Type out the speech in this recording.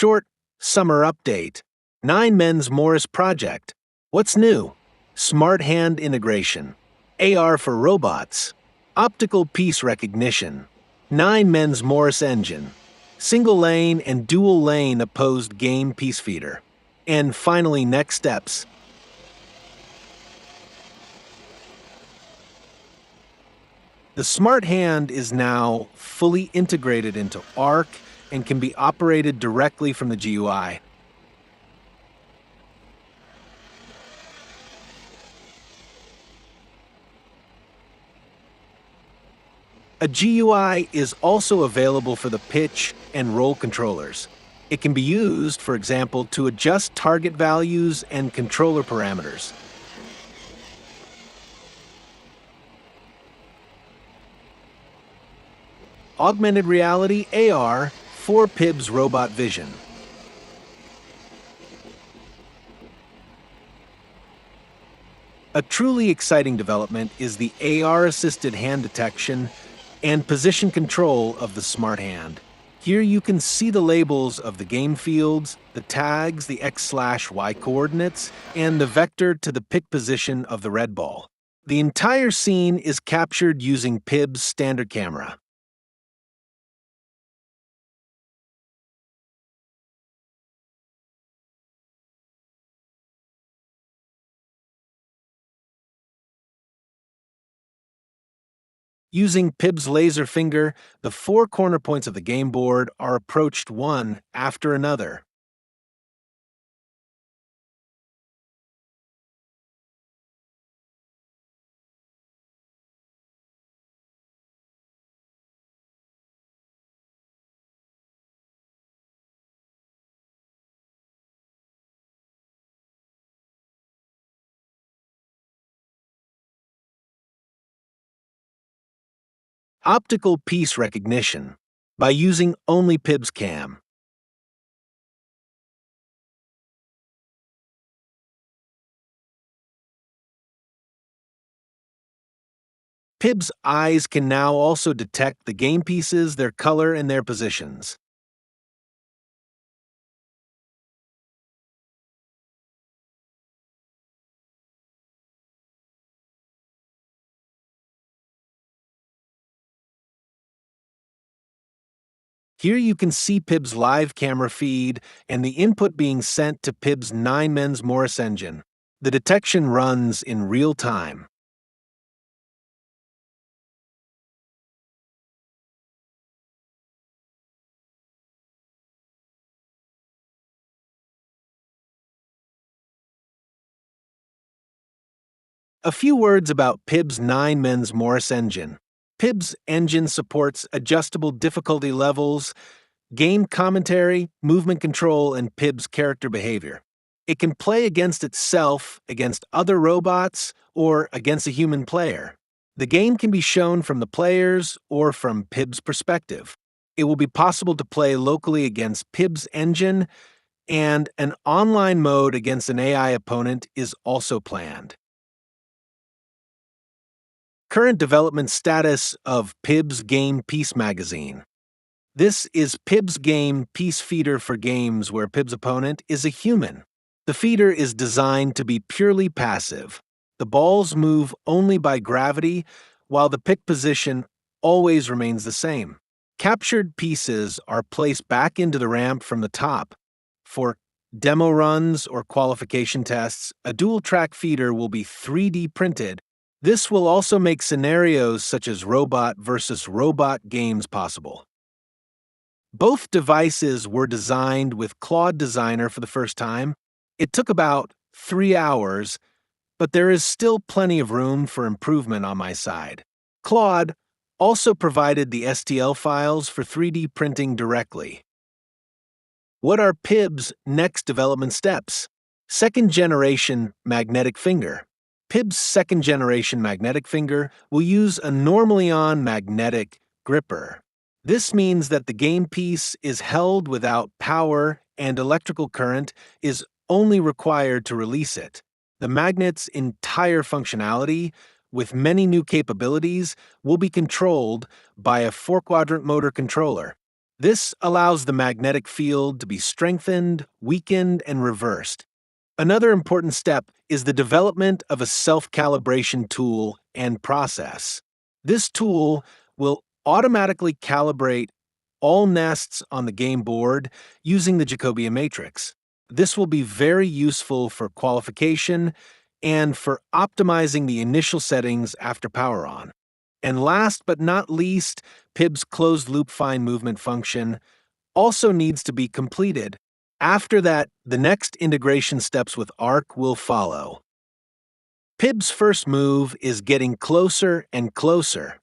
Short summer update. 9 Men's Morris project. What's new? Smart hand integration. AR for robots. Optical piece recognition. 9 Men's Morris engine. Single lane and dual lane opposed game piece feeder. And finally, next steps. The smart hand is now fully integrated into ARC and can be operated directly from the GUI. A GUI is also available for the pitch and roll controllers. It can be used, for example, to adjust target values and controller parameters. Augmented reality AR for PIB's robot vision. A truly exciting development is the AR-assisted hand detection and position control of the smart hand. Here you can see the labels of the game fields, the tags, the X/Y coordinates, and the vector to the pick position of the red ball. The entire scene is captured using PIB's standard camera. Using PIB's laser finger, the 4 corner points of the game board are approached one after another. Optical piece recognition by using only PIB's cam. PIB's eyes can now also detect the game pieces, their color, and their positions. Here you can see PIB's live camera feed and the input being sent to PIB's 9 Men's Morris engine. The detection runs in real time. A few words about PIB's 9 Men's Morris engine. PIB's engine supports adjustable difficulty levels, game commentary, movement control, and PIB's character behavior. It can play against itself, against other robots, or against a human player. The game can be shown from the player's or from PIB's perspective. It will be possible to play locally against PIB's engine, and an online mode against an AI opponent is also planned. Current development status of PIB's Game Piece Magazine. This is PIB's game piece feeder for games where PIB's opponent is a human. The feeder is designed to be purely passive. The balls move only by gravity, while the pick position always remains the same. Captured pieces are placed back into the ramp from the top. For demo runs or qualification tests, a dual-track feeder will be 3D printed. This will also make scenarios such as robot versus robot games possible. Both devices were designed with Claude Designer for the first time. It took about 3 hours, but there is still plenty of room for improvement on my side. Claude also provided the STL files for 3D printing directly. What are PIB's next development steps? Second-generation magnetic finger. PIB's second-generation magnetic finger will use a normally-on magnetic gripper. This means that the game piece is held without power and electrical current is only required to release it. The magnet's entire functionality, with many new capabilities, will be controlled by a 4-quadrant motor controller. This allows the magnetic field to be strengthened, weakened, and reversed. Another important step is the development of a self-calibration tool and process. This tool will automatically calibrate all nests on the game board using the Jacobian matrix. This will be very useful for qualification and for optimizing the initial settings after power on. And last but not least, PIB's closed-loop fine movement function also needs to be completed. After that, the next integration steps with ARC will follow. PIB's first move is getting closer and closer.